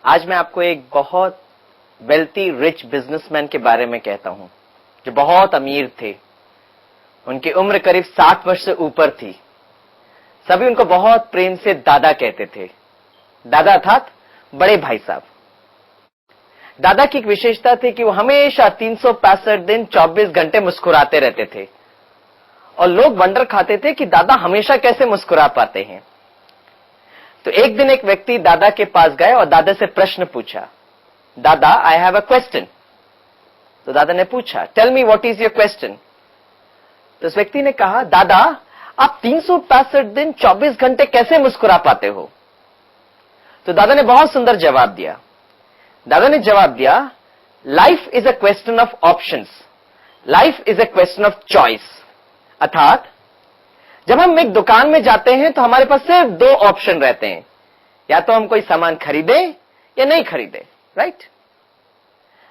आज मैं आपको एक बहुत वेल्थी रिच बिजनेसमैन के बारे में कहता हूं, जो बहुत अमीर थे। उनकी उम्र करीब 60 वर्ष से ऊपर थी। सभी उनको बहुत प्रेम से दादा कहते थे। दादा अर्थात बड़े भाई साहब। दादा की एक विशेषता थी कि वो हमेशा 365 दिन 24 घंटे मुस्कुराते रहते थे और लोग वंडर खाते थे कि दादा हमेशा कैसे मुस्कुरा पाते हैं। तो एक दिन एक व्यक्ति दादा के पास गए और दादा से प्रश्न पूछा, दादा आई हैव अ क्वेश्चन। तो दादा ने पूछा, tell me what is your question. तो उस व्यक्ति ने कहा, दादा आप 365 दिन 24 घंटे कैसे मुस्कुरा पाते हो। तो दादा ने बहुत सुंदर जवाब दिया। दादा ने जवाब दिया, life is a question of options, life is a question of choice. अर्थात जब हम एक दुकान में जाते हैं तो हमारे पास सिर्फ 2 ऑप्शन रहते हैं, या तो हम कोई सामान खरीदें या नहीं खरीदें, राइट।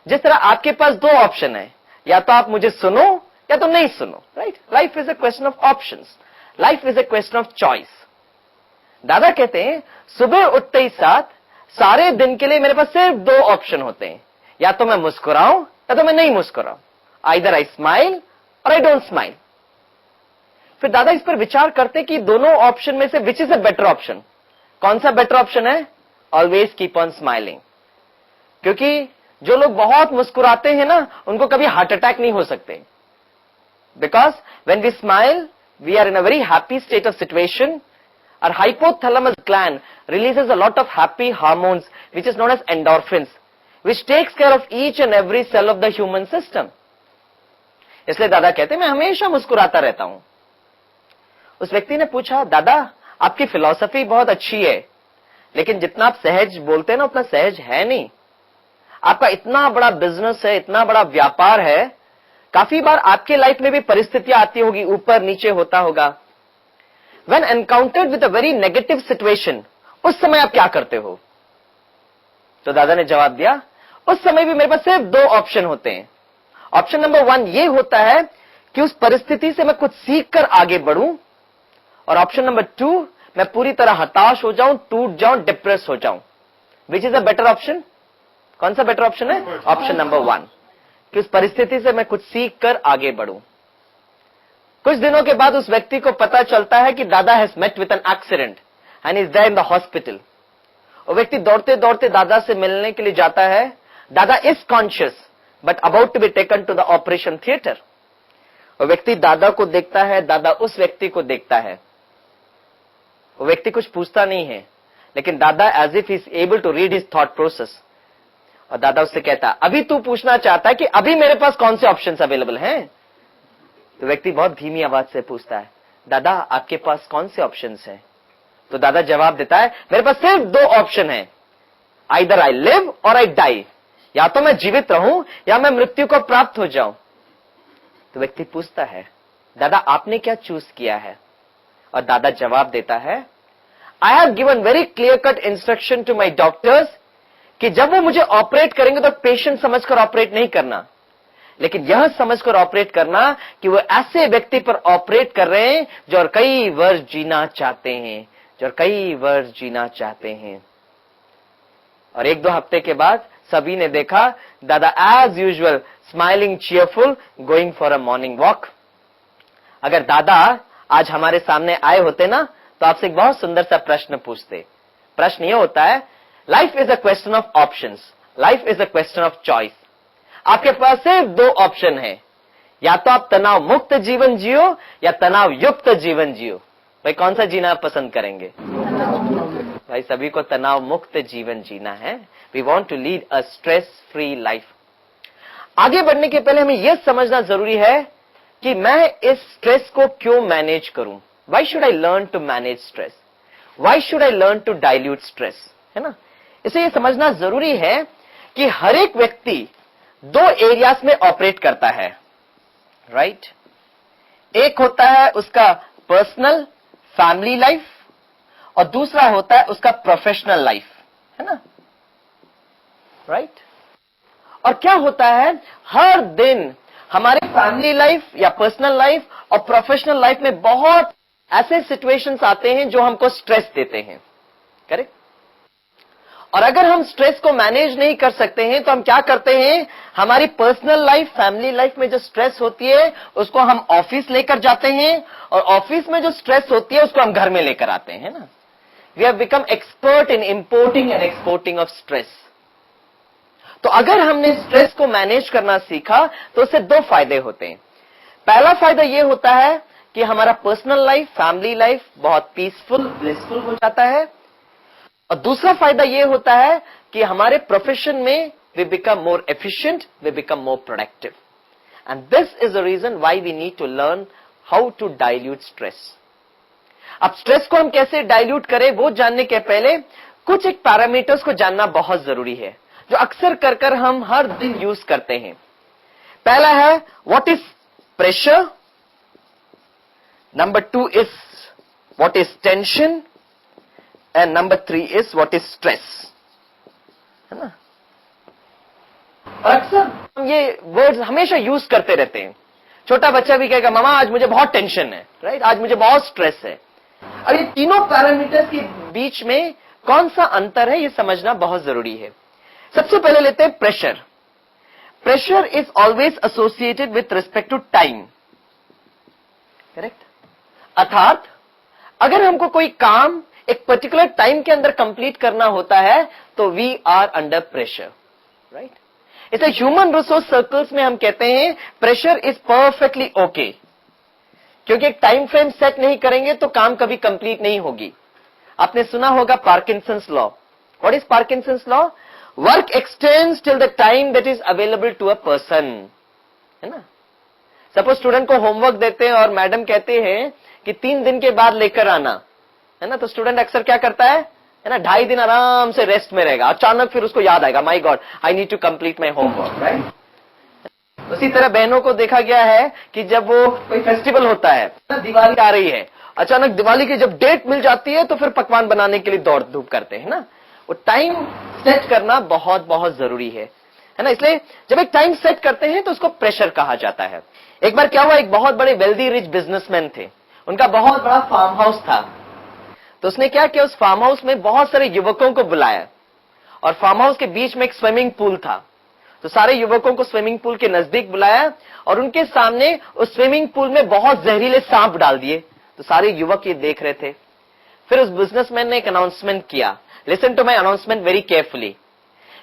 जिस तरह आपके पास 2 ऑप्शन है, या तो आप मुझे सुनो या तो नहीं सुनो, right. Life is a question of options, life is a question of choice. दादा कहते हैं सुबह उठते ही साथ सारे दिन के लिए मेरे पास सिर्फ 2 ऑप्शन होते हैं, या तो मैं मुस्कुराऊं या तो मैं नहीं मुस्कुराऊं। आइदर आई स्माइल और आई डोंट स्माइल। फिर दादा इस पर विचार करते कि दोनों ऑप्शन में से which is a better option. कौन सा बेटर ऑप्शन है? Always keep on smiling. क्योंकि जो लोग बहुत मुस्कुराते हैं ना, उनको कभी हार्ट अटैक नहीं हो सकते। Because when we smile we are in a very happy state of situation. Our hypothalamus gland releases a lot of happy hormones which is known as endorphins, which takes care of each and every cell of the human system. इसलिए दादा कहते हैं मैं हमेशा मुस्कुराता रहता हूं। उस व्यक्ति ने पूछा, दादा आपकी फिलॉसफी बहुत अच्छी है, लेकिन जितना आप सहज बोलते हैं ना उतना सहज है नहीं। आपका इतना बड़ा बिजनेस है, इतना बड़ा व्यापार है, काफी बार आपके लाइफ में भी परिस्थितियां आती होगी, ऊपर नीचे होता होगा। When encountered with a very negative situation, उस समय आप क्या करते हो? तो दादा ने जवाब दिया, उस समय भी मेरे पास सिर्फ 2 ऑप्शन होते हैं। ऑप्शन नंबर 1 ये होता है कि उस परिस्थिति से मैं कुछ सीख कर आगे बढ़ूं, और ऑप्शन नंबर 2 मैं पूरी तरह हताश हो जाऊं, टूट जाऊं, डिप्रेस हो जाऊं। Which is a better option? कौन सा बेटर ऑप्शन है? ऑप्शन नंबर 1 कि उस परिस्थिति से मैं कुछ सीख कर आगे बढ़ूं। कुछ दिनों के बाद उस व्यक्ति को पता चलता है कि Dada has met with an accident and is there in the hospital. वो व्यक्ति दौड़ते दौड़ते दादा से मिलने के लिए जाता है। Dada is conscious but about to be taken to the operation theatre. वो व्यक्ति दादा को देखता है, दादा उस व्यक्ति को देखता है। वो व्यक्ति कुछ पूछता नहीं है, लेकिन Dada as if is able to read his thought process. और दादा उससे कहता है, अभी तू पूछना चाहता है कि अभी मेरे पास कौन से ऑप्शंस अवेलेबल हैं? तो व्यक्ति बहुत धीमी आवाज से पूछता है, दादा आपके पास कौन से ऑप्शंस हैं? तो दादा जवाब देता है, मेरे पास सिर्फ 2 ऑप्शन हैं, आइदर आई लिव और आई डाई। या तो मैं जीवित रहूं या मैं मृत्यु को प्राप्त हो जाऊं। तो व्यक्ति पूछता है, दादा आपने क्या चूज किया है? और दादा जवाब देता है, I have given very clear cut instruction to my doctors कि जब वो मुझे ऑपरेट करेंगे तो पेशेंट समझकर ऑपरेट नहीं करना, लेकिन यह समझकर ऑपरेट करना कि वो ऐसे व्यक्ति पर ऑपरेट कर रहे हैं जो और कई वर्ष जीना चाहते हैं, जो और कई वर्ष जीना चाहते हैं। और 1-2 हफ्ते के बाद सभी ने देखा Dada as usual smiling, cheerful, going for a morning walk. अगर दादा आज हमारे सामने आए होते ना, तो आपसे एक बहुत सुंदर सा प्रश्न पूछते। प्रश्न यह होता है, life is a question of options, life is a question of choice. आपके पास सिर्फ 2 ऑप्शन है, या तो आप तनाव मुक्त जीवन जियो या तनाव युक्त जीवन जियो। भाई कौन सा जीना आप पसंद करेंगे? भाई सभी को तनाव मुक्त जीवन जीना है। We want to lead a stress free life. आगे बढ़ने के पहले हमें यह समझना जरूरी है कि मैं इस स्ट्रेस को क्यों मैनेज करूं। Why should I learn to manage stress? Why should I learn to dilute stress? है ना। इसे यह समझना जरूरी है कि हर एक व्यक्ति 2 एरियाज में ऑपरेट करता है, राइट। एक होता है उसका पर्सनल फैमिली लाइफ और दूसरा होता है उसका प्रोफेशनल लाइफ, है ना, राइट। और क्या होता है, हर दिन हमारे फैमिली लाइफ या पर्सनल लाइफ और प्रोफेशनल लाइफ में बहुत ऐसे सिचुएशंस आते हैं जो हमको स्ट्रेस देते हैं, करेक्ट। और अगर हम स्ट्रेस को मैनेज नहीं कर सकते हैं तो हम क्या करते हैं, हमारी पर्सनल लाइफ, फैमिली लाइफ में जो स्ट्रेस होती है उसको हम ऑफिस लेकर जाते हैं, और ऑफिस में जो स्ट्रेस होती है उसको हम घर में लेकर आते हैं ना। We have become expert in importing and exporting of stress. तो अगर हमने स्ट्रेस को मैनेज करना सीखा तो उससे दो फायदे होते हैं। पहला फायदा यह होता है कि हमारा पर्सनल लाइफ, फैमिली लाइफ बहुत पीसफुल, ब्लिसफुल हो जाता है, और दूसरा फायदा यह होता है कि हमारे प्रोफेशन में we become more efficient, we become more productive. And this is the reason why we need to learn how to dilute stress. अब स्ट्रेस को हम कैसे डाइल्यूट करें वो जानने के पहले कुछ एक पैरामीटर्स को जानना बहुत जरूरी है, जो अक्सर कर हम हर दिन यूज करते हैं। पहला है what is pressure, number 2 is what is tension, and number 3 is what is stress, है ना। और अक्सर हम ये वर्ड्स हमेशा यूज करते रहते हैं। छोटा बच्चा भी कहेगा मामा आज मुझे बहुत टेंशन है, राइट, आज मुझे बहुत स्ट्रेस है। और ये तीनों पैरामीटर्स के बीच में कौन सा अंतर है ये समझना बहुत जरूरी है। सबसे पहले लेते हैं pressure. Pressure is always associated with respect to time, correct. अर्थात अगर हमको कोई काम एक पर्टिकुलर टाइम के अंदर कंप्लीट करना होता है तो we are under pressure, right. इसे ह्यूमन रिसोर्स सर्कल्स में हम कहते हैं प्रेशर इज परफेक्टली ओके, क्योंकि एक टाइम फ्रेम सेट नहीं करेंगे तो काम कभी कंप्लीट नहीं होगी। आपने सुना होगा Parkinson's law. What is Parkinson's law? Work extends till the time that is available to a person, है ना। सपोज स्टूडेंट को होमवर्क देते हैं और मैडम कहते हैं कि 3 दिन के बाद लेकर आना, है ना, तो स्टूडेंट अक्सर क्या करता है ना, 2.5 दिन आराम से रेस्ट में रहेगा। अचानक फिर उसको याद आएगा my God I need to complete my homework, right. उसी तरह बहनों को देखा गया है कि जब वो कोई फेस्टिवल होता है, दिवाली आ रही है, अचानक दिवाली की जब डेट मिल जाती है तो फिर पकवान बनाने के लिए दौड़ धूप करते हैं ना। वो टाइम सेट करना बहुत बहुत जरूरी है ना। इसलिए जब एक टाइम सेट करते हैं तो उसको प्रेशर कहा जाता है। एक बार क्या हुआ, एक बहुत बड़े वेल्दी रिच बिजनेसमैन थे, उनका बहुत बड़ा फार्म हाउस था। तो उसने क्या किया, उस फार्म हाउस में बहुत सारे युवकों को बुलाया, और फार्म हाउस के बीच में एक स्विमिंग पूल था। तो सारे युवकों को स्विमिंग पूल के नजदीक बुलाया और उनके सामने उस स्विमिंग पूल में बहुत जहरीले सांप डाल दिए। तो सारे युवक ये देख रहे थे। फिर उस बिजनेसमैन ने एक अनाउंसमेंट किया, listen to my announcement very carefully.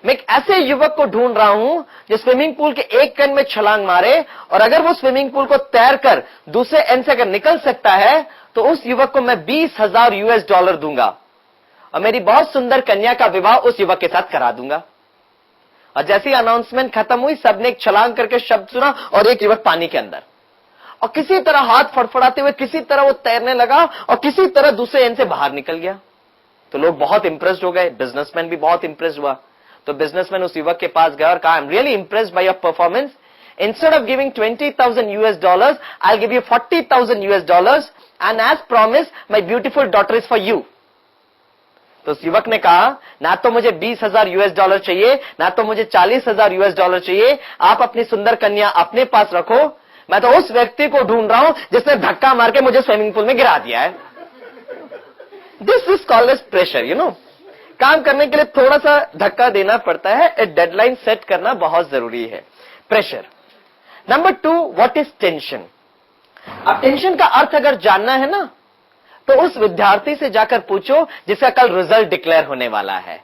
मैं एक ऐसे युवक को ढूंढ रहा हूं जो स्विमिंग पूल के एक एंड में छलांग मारे, और अगर वो स्विमिंग पूल को तैर कर दूसरे एंड से अगर निकल सकता है तो उस युवक को मैं $20,000 दूंगा, और मेरी बहुत सुंदर कन्या का विवाह उस युवक के साथ करा दूंगा। और जैसे ही अनाउंसमेंट खत्म हुई, सबने एक छलांग करके शब्द सुना और एक युवक पानी के अंदर, और किसी तरह हाथ फड़फड़ाते हुए किसी तरह वो तैरने लगा और किसी तरह दूसरे एंड से बाहर निकल गया। तो लोग बहुत इंप्रेस्ड हो गए, बिजनेसमैन भी बहुत इंप्रेस्ड हुआ। तो बिजनेसमैन उस युवक के पास गया और कहा, I am really impressed by your performance, instead of giving $20,000 I give you $40,000 and as promise my beautiful daughter is for you. तो उस युवक ने कहा, ना तो मुझे $20,000 चाहिए, ना तो मुझे $40,000 चाहिए, आप अपनी सुंदर कन्या अपने पास रखो, मैं तो उस व्यक्ति को ढूंढ रहा हूं जिसने धक्का मार के मुझे स्विमिंग पूल में गिरा दिया है। This is called as pressure, you know. काम करने के लिए थोड़ा सा धक्का देना पड़ता है, एक डेडलाइन सेट करना बहुत जरूरी है। Pressure. Number 2, what is tension. अब टेंशन का अर्थ अगर जानना है ना, तो उस विद्यार्थी से जाकर पूछो जिसका कल रिजल्ट डिक्लेयर होने वाला है,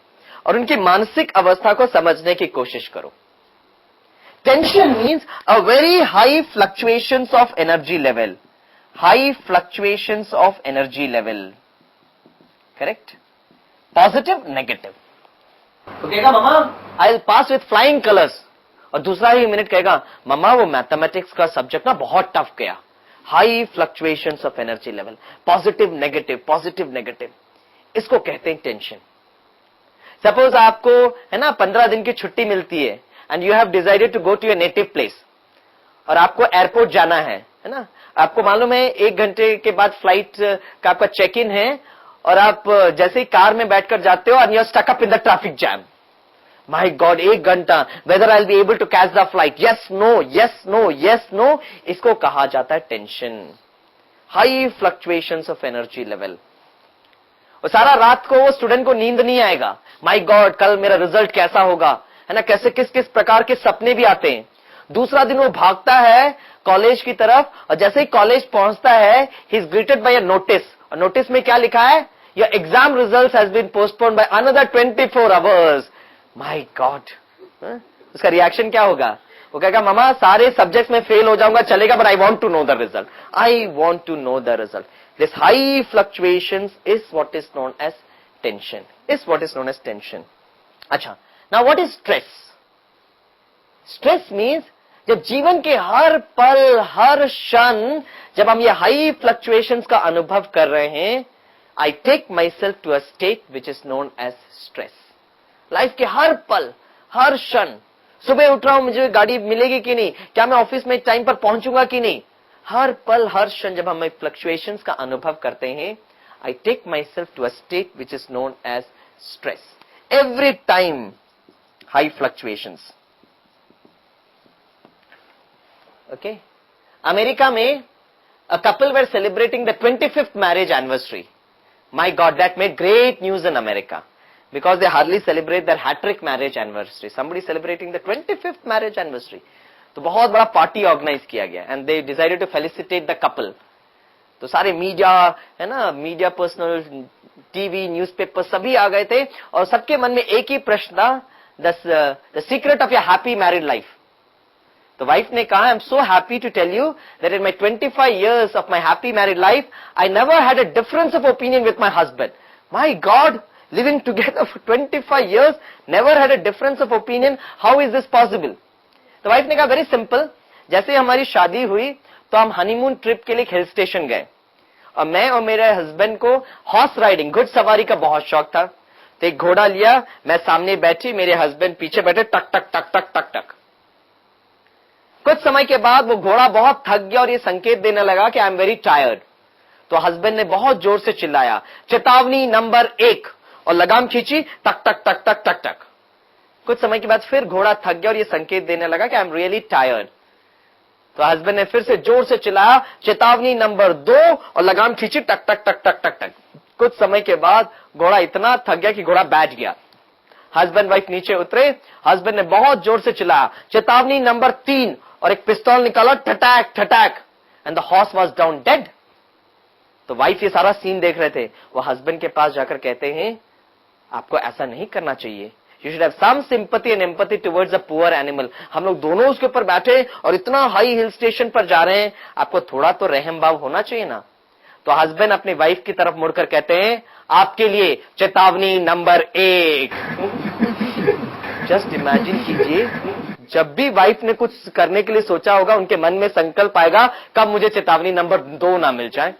और उनकी मानसिक अवस्था को समझने की कोशिश करो। Tension means a very high fluctuations of energy level, high fluctuations of energy level, correct. Positive, negative. तो कहेगा mamma I will pass with flying colours, और दूसरा ही मिनट कहेगा मम्मा वो मैथमेटिक्स का सब्जेक्ट ना बहुत टफ गया। High fluctuations of energy level, positive negative, positive negative, इसको कहते हैं टेंशन। सपोज आपको है ना 15 दिन की छुट्टी मिलती है and you have decided to go to your native place, और आपको एयरपोर्ट जाना है ना। आपको मालूम है 1 घंटे के बाद फ्लाइट का आपका चेक इन है, और आप जैसे ही कार में बैठकर जाते हो and you are stuck up in the traffic jam. My God 1 घंटा, whether I will be able to catch the flight, yes no yes no yes no, इसको कहा जाता है tension, high fluctuations of energy level. और सारा रात को वो स्टूडेंट को नींद नहीं आएगा, माय गॉड कल मेरा रिजल्ट कैसा होगा, है ना, कैसे किस किस प्रकार के सपने भी आते हैं। दूसरा दिन वो भागता है कॉलेज की तरफ, और जैसे ही कॉलेज पहुंचता है he is greeted by a notice, और नोटिस में क्या लिखा है, your exam result has been postponed by another 24 hours. My God, उसका रिएक्शन क्या होगा? वो कहेगा मामा सारे सब्जेक्ट्स में फेल हो जाऊंगा चलेगा, but I want to know the result, I want to know the result. This high fluctuations is what is known as tension, is what is known as tension. अच्छा, now what is stress? Stress means जब जीवन के हर पल हर क्षण जब हम ये हाई फ्लक्चुएशंस का अनुभव कर रहे हैं, I take myself to a state which is known as stress. Life के हर पल हर क्षण, सुबह उठ रहा हूं मुझे गाड़ी मिलेगी कि नहीं, क्या मैं ऑफिस में टाइम पर पहुंचूंगा कि नहीं, हर पल हर क्षण जब हम फ्लक्चुएशंस का अनुभव करते हैं, I take myself to a state which is known as stress. Every time high fluctuations. Okay, America में a couple were celebrating the 25th marriage anniversary. My God, that made great news in America because they hardly celebrate their hat-trick marriage anniversary. Somebody celebrating the 25th marriage anniversary. तो बहुत बड़ा party organise किया गया and they decided to felicitate the couple. तो सारे media, है ना, media personal, TV, newspaper सभी आ गए थे और सबके मन में एक ही प्रश्न था, the secret of your happy married life. तो वाइफ ने कहा, I am so happy to tell you that in my 25 years of my happy married life I never had a difference of opinion with my husband. My God, living together for 25 years, never had a difference of opinion, how is this possible? तो wife ने कहा, very simple, जैसे हमारी शादी हुई तो हम honeymoon trip के लिए हिल स्टेशन गए और मैं और मेरे हस्बैंड को हॉर्स राइडिंग, घुड़ सवारी का बहुत शौक था। तो एक घोड़ा लिया, मैं सामने बैठी, मेरे हस्बैंड पीछे बैठे, टक टक टक टक टक टक। कुछ समय के बाद वो घोड़ा बहुत थक गया और ये संकेत देने लगा कि आई एम वेरी टायर्ड। तो हस्बैंड ने बहुत जोर से चिल्लाया, चेतावनी नंबर 1, और लगाम खींची, टक टक टक टक टक टक। कुछ समय के बाद फिर घोड़ा थक गया और ये संकेत देने लगा कि आई एम रियली टायर्ड। तो हस्बैंड ने फिर से जोर से चिल्लाया, चेतावनी नंबर 2, और लगाम खींची, टक टक टक टक टक टक। कुछ समय के बाद घोड़ा इतना थक गया कि घोड़ा बैठ गया। हस्बैंड वाइफ नीचे उतरे, हस्बैंड ने बहुत जोर से चिल्लाया, चेतावनी नंबर 3, और एक पिस्तौल निकाला, ठटैक ठटैक, and the horse was down dead. तो वाइफ ये सारा सीन देख रहे थे, वो हस्बैंड के पास जाकर कहते हैं, आपको ऐसा नहीं करना चाहिए, you should have some sympathy and empathy towards a poor animal. हम लोग दोनों उसके ऊपर बैठे और इतना हाई हिल स्टेशन पर जा रहे हैं, आपको थोड़ा तो रहम भाव होना चाहिए ना। तो हस्बैंड अपनी वाइफ की तरफ मुड़कर कहते हैं, आपके लिए चेतावनी नंबर 1। जस्ट इमेजिन कीजिए, जब भी वाइफ ने कुछ करने के लिए सोचा होगा, उनके मन में संकल्प आएगा, कब मुझे चेतावनी नंबर 2 ना मिल जाए।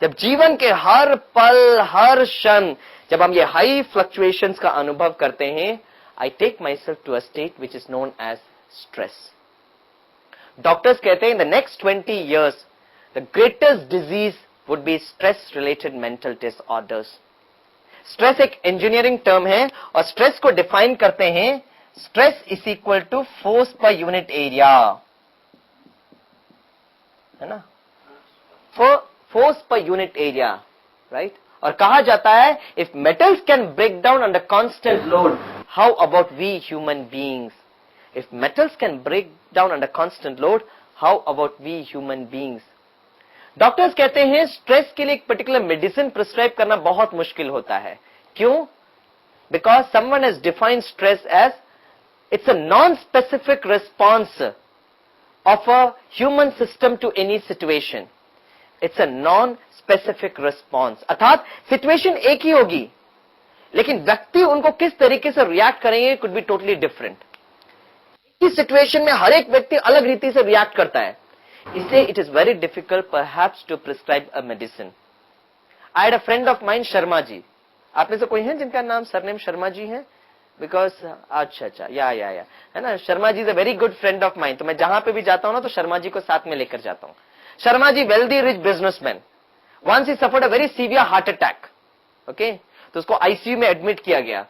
जब जीवन के हर पल हर क्षण जब हम ये हाई फ्लक्चुएशंस का अनुभव करते हैं, I take myself to a state which is known as stress. Doctors कहते हैं, in the next 20 years the greatest disease would be stress related mental disorders. Stress एक इंजीनियरिंग टर्म है और stress को डिफाइन करते हैं, stress is equal to force per unit area, है ना, force per unit area, right. और कहा जाता है, if metals can break down under constant load, how about we human beings? If metals can break down under constant load, how about we human beings? Doctors कहते हैं, stress के लिए एक particular medicine prescribe करना बहुत मुश्किल होता है। क्यों? Because someone has defined stress as it's a non-specific response of a human system to any situation. It's a non-specific response. अर्थात सिचुएशन एक ही होगी, लेकिन व्यक्ति उनको किस तरीके से रिएक्ट करेंगे could be totally different. इस सिचुएशन में हर एक व्यक्ति अलग रीति से रिएक्ट करता है, इसलिए it is very difficult perhaps to prescribe a medicine. I had a friend of mine, Sharma ji. आप में से कोई है जिनका नाम सरनेम शर्मा जी है? बिकॉज अच्छा या है ना, Sharma ji is a very good friend of mine. तो मैं जहां पे भी जाता हूं ना, तो शर्मा जी को साथ में लेकर जाता हूं। Sharma ji wealthy rich businessman, once he suffered a very severe heart attack. Okay, तो उसको आईसीयू में एडमिट किया गया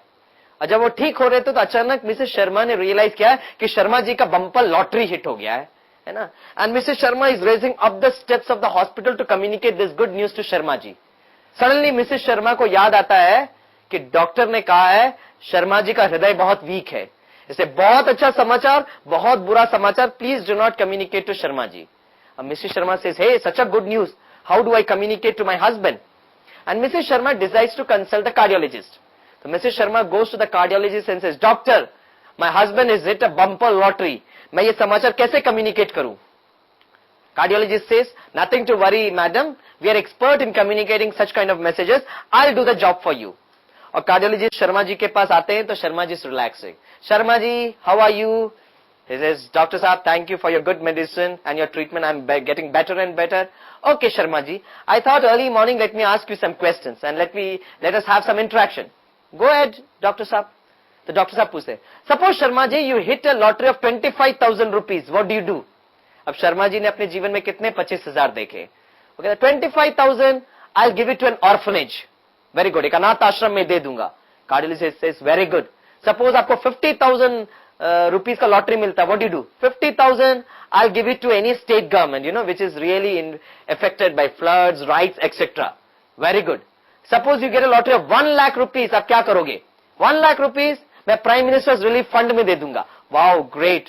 और जब वो ठीक हो रहे थे तो अचानक मिसेस शर्मा ने रियलाइज किया कि शर्मा जी का बम्पर लॉटरी हिट हो गया है ना। And Mrs Sharma is raising up the steps of the hospital to communicate this good news to Sharma ji. Suddenly Mrs Sharma को याद आता है कि डॉक्टर ने कहा है शर्मा जी का हृदय बहुत वीक है, इसे बहुत अच्छा समाचार, बहुत बुरा समाचार, please do not communicate to Sharma ji. Mrs Sharma says, hey, such a good news, how do I communicate to my husband? And Mrs Sharma decides to consult the cardiologist. तो Mrs Sharma goes to the cardiologist and says, doctor, my husband is hit a bumper lottery, मैं ये समाचार कैसे communicate करूं? Cardiologist says, nothing to worry, madam. We are expert in communicating such kind of messages. I'll do the job for you. और cardiologist Sharma ji के पास आते हैं तो Sharma ji relaxing. Sharma ji, how are you? He says, Doctor Saab, thank you for your good medicine and your treatment. I'm getting better and better. Okay, Sharma ji, I thought early morning let me ask you some questions and let us have some interaction. Go ahead, Doctor Saab. तो doctor साहब पूछते, suppose Sharma ji you hit a lottery of 25,000 rupees, what do you do? अब शर्मा जी ने अपने जीवन में कितने 25,000 देखे? वो कहते 25,000 I give it to an orphanage. Very good, एक अनाथ आश्रम में दे दूंगा. Cardiologist says, very good. Suppose आपको 50,000 रुपीज का लॉटरी मिलता है, what do you do? 50,000 I give it to any state government, you know, which is really affected by floods, riots, etcetera. Very good. Suppose you get a lottery of 1 lakh rupees, आप क्या करोगे? 1 lakh rupees मैं prime ministers relief fund में दे दूंगा. Wow, great.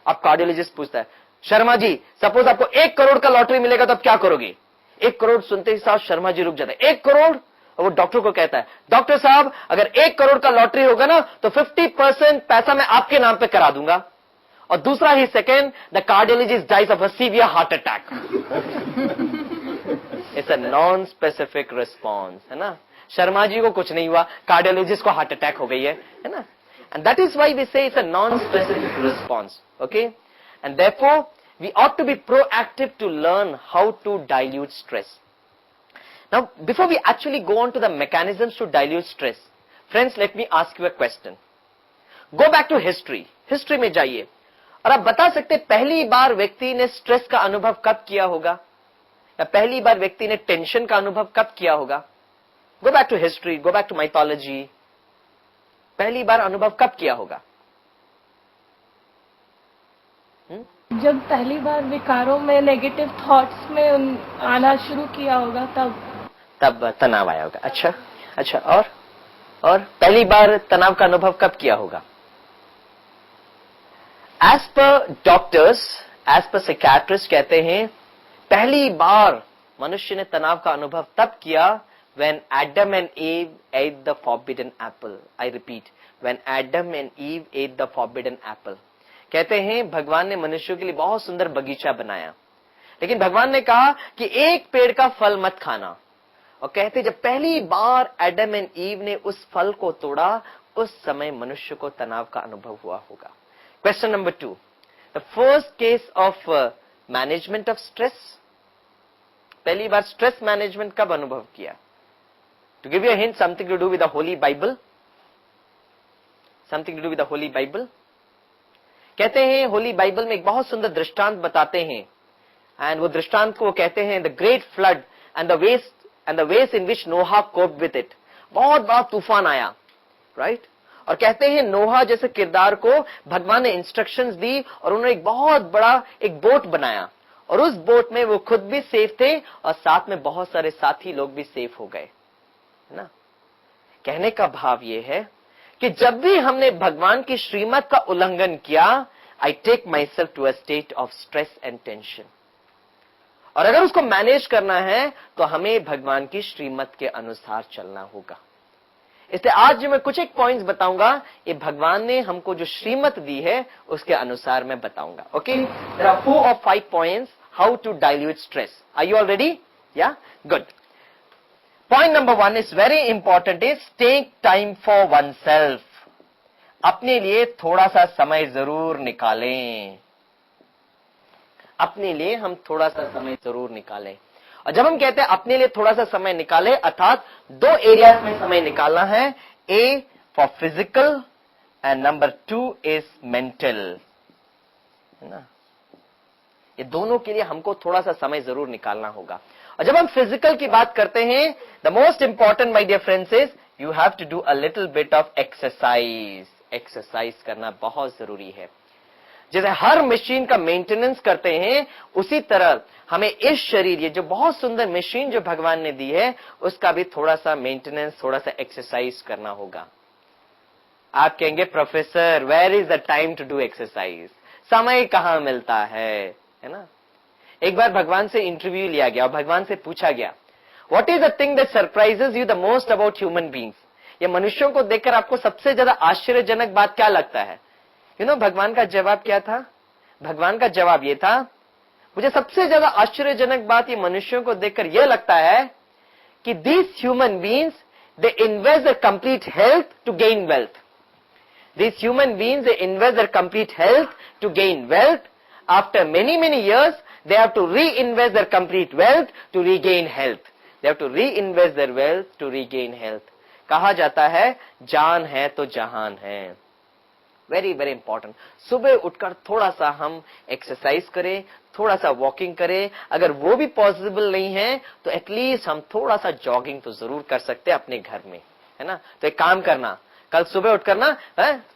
अब cardiologist पूछता है, शर्मा जी, सपोज आपको 1 करोड़ का लॉटरी मिलेगा तो आप क्या करोगे? 1 करोड़ सुनते ही साथ शर्मा जी रुक जाते हैं. 1 करोड़? और वो डॉक्टर को कहता है, डॉक्टर साहब, अगर 1 करोड़ का लॉटरी होगा ना तो 50% पैसा मैं आपके नाम पे करा दूंगा. और दूसरा ही second, the cardiologist dies of a severe heart attack. It's a non specific response, है ना. शर्मा जी को कुछ नहीं हुआ, कार्डियोलॉजिस्ट को हार्ट अटैक हो गई है ना. And that is why we say it's a non specific response. Okay, and therefore we ought to be proactive to learn how to dilute stress. Now before we actually go on to the mechanisms to dilute stress, friends, let me ask you a question. Go back to history में जाइए और आप बता सकते हैं पहली बार व्यक्ति ने स्ट्रेस का अनुभव कब किया होगा, या पहली बार व्यक्ति ने टेंशन का अनुभव कब किया होगा? Go back to history, go back to mythology. पहली बार अनुभव कब किया होगा? जब पहली बार विकारों में, नेगेटिव थॉट्स में आना शुरू किया होगा, तब तनाव आया होगा. अच्छा. और पहली बार तनाव का अनुभव कब किया होगा? As per doctors, as per psychiatrist कहते हैं पहली बार मनुष्य ने तनाव का अनुभव तब किया when Adam and Eve ate the forbidden apple. I repeat, when Adam and Eve ate the forbidden apple. कहते हैं भगवान ने मनुष्यों के लिए बहुत सुंदर बगीचा बनाया, लेकिन भगवान ने कहा कि एक पेड़ का फल मत खाना. और कहते जब पहली बार एडम एंड ईव ने उस फल को तोड़ा, उस समय मनुष्य को तनाव का अनुभव हुआ होगा. Question number 2, the first case of management of stress. पहली बार स्ट्रेस मैनेजमेंट कब अनुभव किया? To give you a hint, something to do with the Holy Bible. Something to do with the Holy Bible. कहते हैं होली बाइबल में एक बहुत सुंदर दृष्टांत बताते हैं, एंड वो दृष्टांत को कहते हैं the great flood and the वेस इन विच नोहा कोप्ड विद इट. बहुत बड़ा तूफान आया, राइट? और कहते हैं नोहा जैसे किरदार को भगवान ने इंस्ट्रक्शंस दी और उन्होंने एक बहुत बड़ा एक बोट बनाया, और उस बोट में वो खुद भी सेफ थे और साथ में बहुत सारे साथी लोग भी सेफ हो गए, है ना. कहने का भाव ये है कि जब भी हमने भगवान की श्रीमत का उल्लंघन किया, I take myself to a state of stress and tension. और अगर उसको मैनेज करना है तो हमें भगवान की श्रीमत के अनुसार चलना होगा. इसलिए आज जो मैं कुछ एक पॉइंट्स बताऊंगा, ये भगवान ने हमको जो श्रीमत दी है उसके अनुसार मैं बताऊंगा. Okay, there are 4 or 5 points how to dilute stress. Are you all ready? Yeah good. Point number 1 is very important, is take time for oneself. अपने लिए थोड़ा सा समय जरूर निकालें. अपने लिए हम थोड़ा सा समय जरूर निकालें. और जब हम कहते हैं अपने लिए थोड़ा सा समय निकालें, अर्थात 2 एरियाज में समय निकालना है. A for physical and number 2 is mental. है ना. ये दोनों के लिए हमको थोड़ा सा समय जरूर निकालना होगा. और जब हम फिजिकल की बात करते हैं, the most important my dear friends is you have to do a little bit of exercise. Exercise करना बहुत जरूरी है. जैसे हर मशीन का मेंटेनेंस करते हैं, उसी तरह हमें इस शरीर, ये जो बहुत सुंदर मशीन जो भगवान ने दी है, उसका भी थोड़ा सा मेंटेनेंस, थोड़ा सा एक्सरसाइज करना होगा। आप कहेंगे professor where is the time to do exercise, समय कहां मिलता है ना। एक बार भगवान से इंटरव्यू लिया गया और भगवान से पूछा गया, what is the thing that surprises you the most about human beings, ये मनुष्यों को देखकर आपको सबसे ज्यादा आश्चर्यजनक बात क्या लगता है। भगवान का जवाब क्या था? भगवान का जवाब ये था, मुझे सबसे ज्यादा आश्चर्यजनक बात ये मनुष्यों को देखकर यह लगता है कि these human beings they invest their complete health to gain wealth. These human beings, they invest their complete health to gain wealth. After many, many years, they have to reinvest their complete wealth to regain health. They have to reinvest their wealth to regain health. कहा जाता है, जान है तो जहान है। Very very important. सुबह उठकर थोड़ा सा हम एक्सरसाइज करें, थोड़ा सा वॉकिंग करें। अगर वो भी पॉसिबल नहीं है तो एटलीस्ट हम थोड़ा सा जॉगिंग तो जरूर कर सकते हैं अपने घर में, है ना। तो एक काम करना, कल सुबह उठकर ना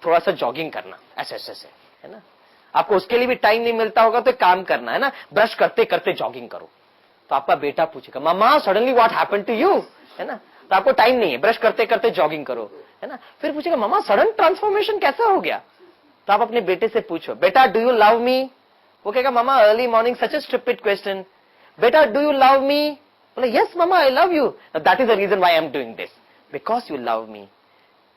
थोड़ा सा जॉगिंग करना, ऐसे ऐसे ऐसे, है ना। आपको उसके लिए भी टाइम नहीं मिलता होगा तो काम करना, है ना, ब्रश करते करते जॉगिंग करो। तो आपका बेटा पूछेगा, mamma suddenly what happened to you, है ना। तो आपको टाइम नहीं है, ब्रश करते करते जॉगिंग करो, है ना। फिर पूछेगा, मम्मा सडन ट्रांसफॉर्मेशन कैसा हो गया। तो आप अपने बेटे से पूछो, बेटा डू यू लव मी। वो कहेगा, mamma early morning such a stupid question, बेटा डू यू लव मी। बोले, yes mamma I love you, that is the reason why I am doing this, because you love me.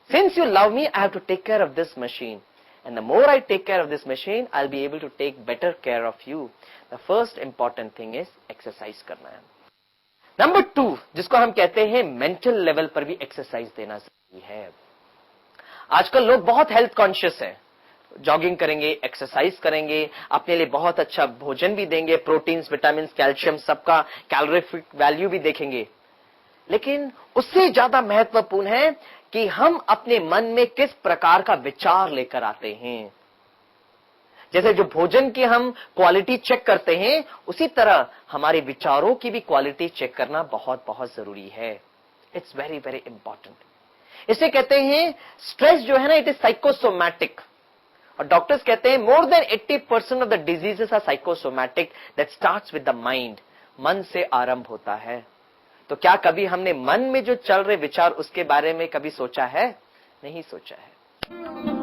Since you love me, I have to take care of this machine. And the more I take care of this machine, I'll be able to take better care of you. The first important thing is exercise करना है। Number 2, जिसको हम कहते हैं mental level पर भी exercise देना जरूरी है। आजकल लोग बहुत हेल्थ कॉन्शियस है, जॉगिंग करेंगे, एक्सरसाइज करेंगे, अपने लिए बहुत अच्छा भोजन भी देंगे, प्रोटीन्स, विटामिन, कैल्शियम, सबका कैलोरीफिक वैल्यू भी देखेंगे। लेकिन उससे ज्यादा महत्वपूर्ण है कि हम अपने मन में किस प्रकार का विचार लेकर आते हैं। जैसे जो भोजन की हम क्वालिटी चेक करते हैं, उसी तरह हमारे विचारों की भी क्वालिटी चेक करना बहुत बहुत जरूरी है। It's very very important. इसे कहते हैं स्ट्रेस जो है ना, इट इज साइकोसोमैटिक। और डॉक्टर्स कहते हैं more than 80% of the diseases are psychosomatic that starts with the mind. मन से आरंभ होता है। तो क्या कभी हमने मन में जो चल रहे विचार उसके बारे में कभी सोचा है? नहीं सोचा है।